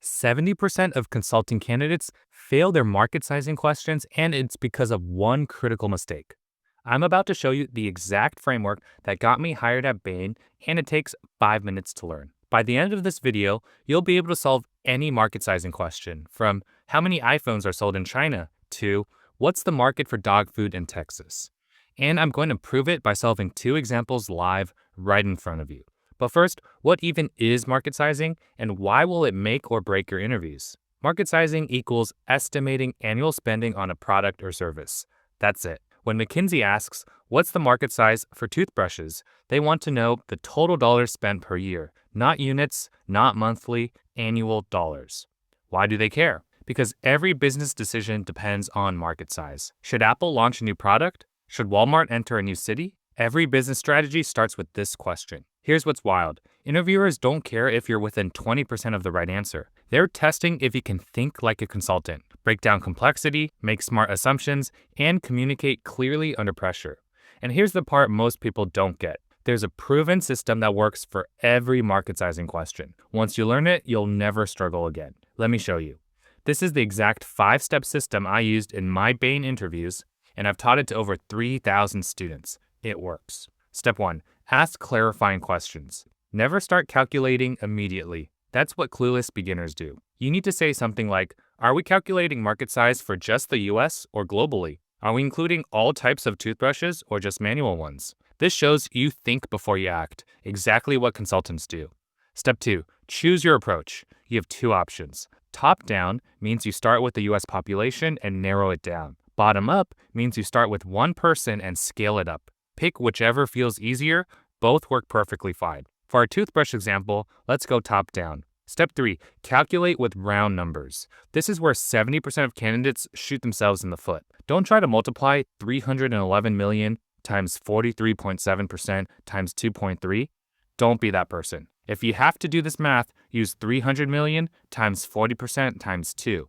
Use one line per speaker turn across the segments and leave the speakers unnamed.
70% of consulting candidates fail their market sizing questions, and it's because of one critical mistake. I'm about to show you the exact framework that got me hired at Bain, and it takes 5 minutes to learn. By the end of this video, you'll be able to solve any market sizing question, from how many iPhones are sold in China to what's the market for dog food in Texas. And I'm going to prove it by solving 2 examples live right in front of you. But first, what even is market sizing, and why will it make or break your interviews? Market sizing equals estimating annual spending on a product or service. That's it. When McKinsey asks, what's the market size for toothbrushes, they want to know the total dollars spent per year, not units, not monthly, annual dollars. Why do they care? Because every business decision depends on market size. Should Apple launch a new product? Should Walmart enter a new city? Every business strategy starts with this question. Here's what's wild. Interviewers don't care if you're within 20% of the right answer. They're testing if you can think like a consultant, break down complexity, make smart assumptions, and communicate clearly under pressure. And here's the part most people don't get. There's a proven system that works for every market sizing question. Once you learn it, you'll never struggle again. Let me show you. This is the exact 5-step system I used in my Bain interviews, and I've taught it to over 3,000 students. It works. Step 1. Ask clarifying questions. Never start calculating immediately. That's what clueless beginners do. You need to say something like, are we calculating market size for just the US or globally? Are we including all types of toothbrushes or just manual ones? This shows you think before you act, exactly what consultants do. Step 2. Choose your approach. You have 2 options. Top down means you start with the US population and narrow it down. Bottom up means you start with one person and scale it up. Pick whichever feels easier. Both work perfectly fine. For our toothbrush example, let's go top down. Step 3. Calculate with round numbers. This is where 70% of candidates shoot themselves in the foot. Don't try to multiply 311 million times 43.7% times 2.3. Don't be that person. If you have to do this math, use 300 million times 40% times 2.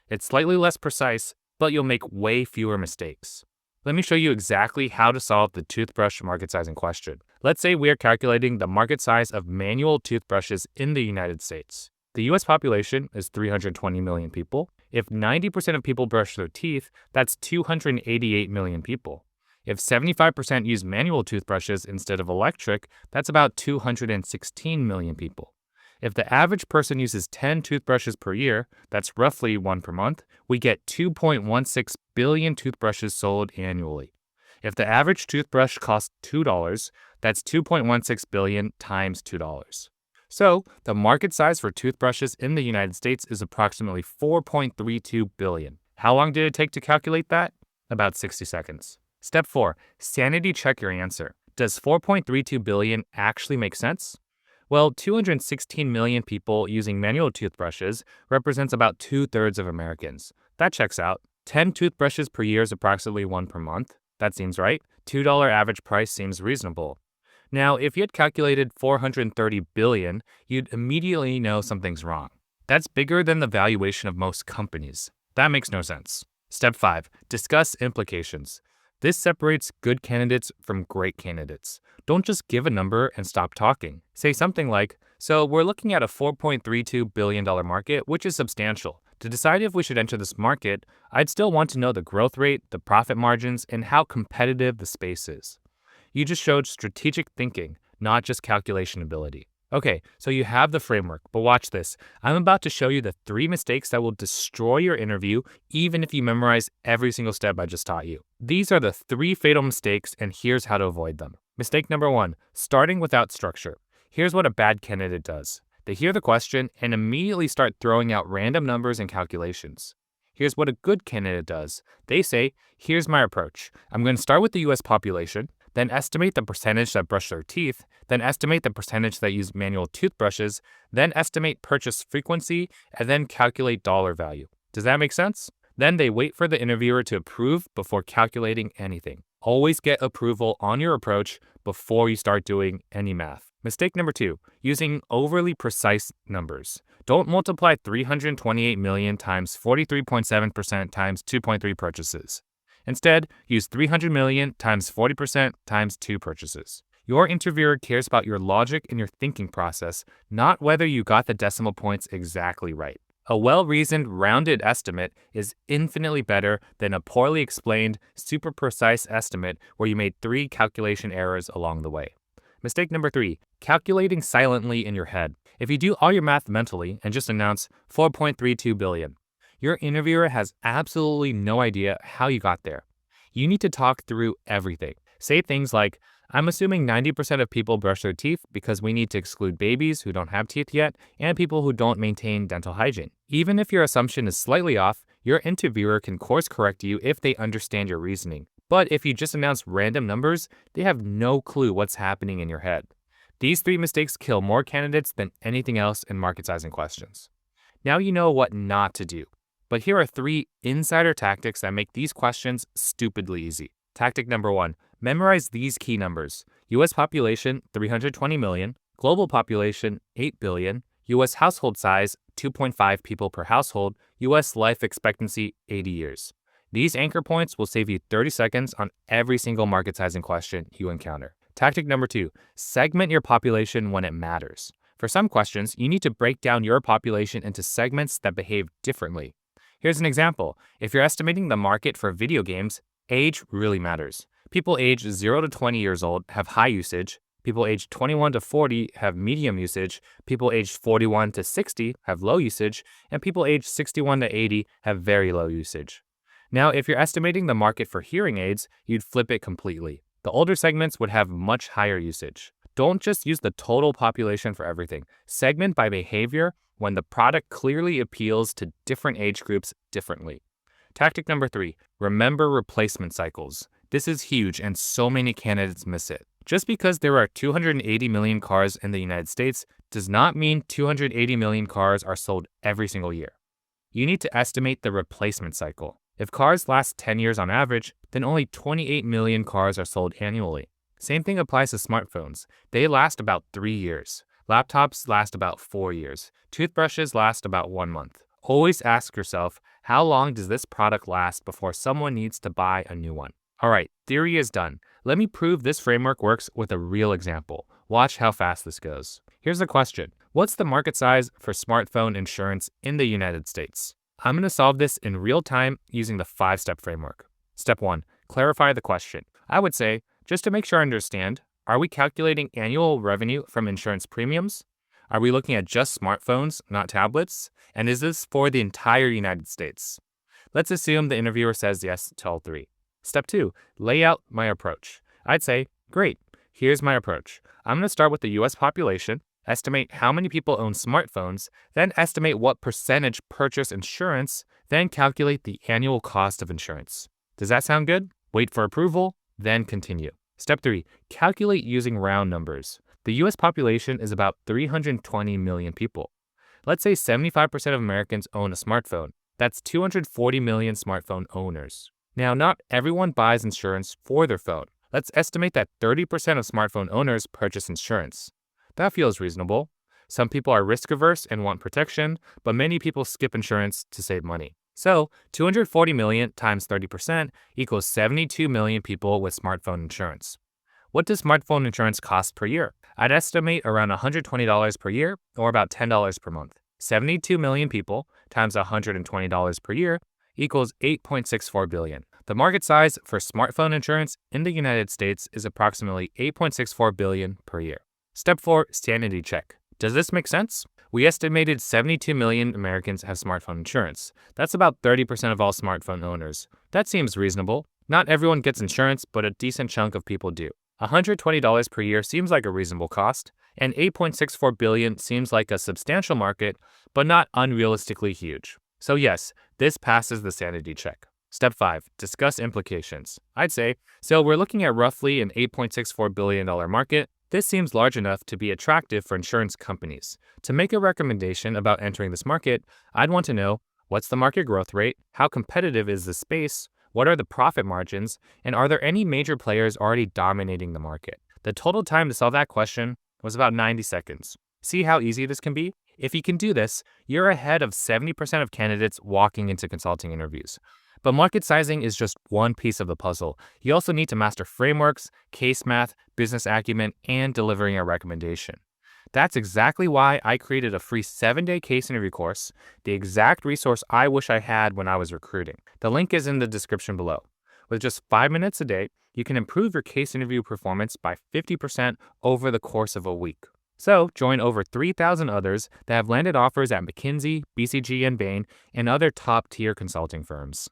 It's slightly less precise, but you'll make way fewer mistakes. Let me show you exactly how to solve the toothbrush market sizing question. Let's say we are calculating the market size of manual toothbrushes in the United States. The US population is 320 million people. If 90% of people brush their teeth, that's 288 million people. If 75% use manual toothbrushes instead of electric, that's about 216 million people. If the average person uses 10 toothbrushes per year, that's roughly 1 per month, we get 2.16 billion toothbrushes sold annually. If the average toothbrush costs $2, that's 2.16 billion times $2. So, the market size for toothbrushes in the United States is approximately 4.32 billion. How long did it take to calculate that? About 60 seconds. Step 4. Sanity check your answer. Does 4.32 billion actually make sense? Well, 216 million people using manual toothbrushes represents about 2/3 of Americans. That checks out. 10 toothbrushes per year is approximately 1 per month. That seems right. $2 average price seems reasonable. Now, if you had calculated 430 billion, you'd immediately know something's wrong. That's bigger than the valuation of most companies. That makes no sense. Step 5. Discuss implications. This separates good candidates from great candidates. Don't just give a number and stop talking. Say something like, so we're looking at a $4.32 billion market, which is substantial. To decide if we should enter this market, I'd still want to know the growth rate, the profit margins, and how competitive the space is. You just showed strategic thinking, not just calculation ability. Okay, so you have the framework, but watch this. I'm about to show you the 3 mistakes that will destroy your interview, even if you memorize every single step I just taught you. These are the 3 fatal mistakes, and here's how to avoid them. Mistake number 1, starting without structure. Here's what a bad candidate does. They hear the question and immediately start throwing out random numbers and calculations. Here's what a good candidate does. They say, here's my approach. I'm going to start with the US population, then estimate the percentage that brush their teeth, then estimate the percentage that use manual toothbrushes, then estimate purchase frequency, and then calculate dollar value. Does that make sense? Then they wait for the interviewer to approve before calculating anything. Always get approval on your approach before you start doing any math. Mistake number 2, using overly precise numbers. Don't multiply 328 million times 43.7% times 2.3 purchases. Instead, use 300 million times 40% times 2 purchases. Your interviewer cares about your logic and your thinking process, not whether you got the decimal points exactly right. A well-reasoned, rounded estimate is infinitely better than a poorly explained, super precise estimate where you made 3 calculation errors along the way. Mistake number 3, calculating silently in your head. If you do all your math mentally and just announce 4.32 billion, your interviewer has absolutely no idea how you got there. You need to talk through everything. Say things like, I'm assuming 90% of people brush their teeth because we need to exclude babies who don't have teeth yet and people who don't maintain dental hygiene. Even if your assumption is slightly off, your interviewer can course correct you if they understand your reasoning. But if you just announce random numbers, they have no clue what's happening in your head. These 3 mistakes kill more candidates than anything else in market sizing questions. Now you know what not to do. But here are 3 insider tactics that make these questions stupidly easy. Tactic number 1, memorize these key numbers. US population, 320 million. Global population, 8 billion. US household size, 2.5 people per household. US life expectancy, 80 years. These anchor points will save you 30 seconds on every single market sizing question you encounter. Tactic number 2, segment your population when it matters. For some questions, you need to break down your population into segments that behave differently. Here's an example. If you're estimating the market for video games, age really matters. People aged 0 to 20 years old have high usage. People aged 21 to 40 have medium usage. People aged 41 to 60 have low usage. And people aged 61 to 80 have very low usage. Now, if you're estimating the market for hearing aids, you'd flip it completely. The older segments would have much higher usage. Don't just use the total population for everything. Segment by behavior when the product clearly appeals to different age groups differently. Tactic number 3, remember replacement cycles. This is huge and so many candidates miss it. Just because there are 280 million cars in the United States does not mean 280 million cars are sold every single year. You need to estimate the replacement cycle. If cars last 10 years on average, then only 28 million cars are sold annually. Same thing applies to smartphones. They last about 3 years. Laptops last about 4 years. Toothbrushes last about 1 month. Always ask yourself, how long does this product last before someone needs to buy a new one? Alright, theory is done. Let me prove this framework works with a real example. Watch how fast this goes. Here's the question. What's the market size for smartphone insurance in the United States? I'm going to solve this in real time using the 5-step framework. Step 1, clarify the question. I would say, just to make sure I understand, are we calculating annual revenue from insurance premiums? Are we looking at just smartphones, not tablets? And is this for the entire United States? Let's assume the interviewer says yes to all 3. Step 2, lay out my approach. I'd say, great, here's my approach. I'm going to start with the US population, estimate how many people own smartphones, then estimate what percentage purchase insurance, then calculate the annual cost of insurance. Does that sound good? Wait for approval, then continue. Step 3, calculate using round numbers. The US population is about 320 million people. Let's say 75% of Americans own a smartphone. That's 240 million smartphone owners. Now, not everyone buys insurance for their phone. Let's estimate that 30% of smartphone owners purchase insurance. That feels reasonable. Some people are risk-averse and want protection, but many people skip insurance to save money. So, 240 million times 30% equals 72 million people with smartphone insurance. What does smartphone insurance cost per year? I'd estimate around $120 per year, or about $10 per month. 72 million people times $120 per year equals 8.64 billion. The market size for smartphone insurance in the United States is approximately 8.64 billion per year. Step 4, sanity check. Does this make sense? We estimated 72 million Americans have smartphone insurance. That's about 30% of all smartphone owners. That seems reasonable. Not everyone gets insurance, but a decent chunk of people do. $120 per year seems like a reasonable cost, and 8.64 billion seems like a substantial market, but not unrealistically huge. So yes, this passes the sanity check. Step 5, discuss implications. I'd say, so we're looking at roughly an $8.64 billion market. This seems large enough to be attractive for insurance companies. To make a recommendation about entering this market, I'd want to know, what's the market growth rate? How competitive is the space? What are the profit margins? And are there any major players already dominating the market? The total time to solve that question was about 90 seconds. See how easy this can be? If you can do this, you're ahead of 70% of candidates walking into consulting interviews. But market sizing is just one piece of the puzzle. You also need to master frameworks, case math, business acumen, and delivering a recommendation. That's exactly why I created a free 7-day case interview course, the exact resource I wish I had when I was recruiting. The link is in the description below. With just 5 minutes a day, you can improve your case interview performance by 50% over the course of a week. So, join over 3,000 others that have landed offers at McKinsey, BCG, and Bain, and other top-tier consulting firms.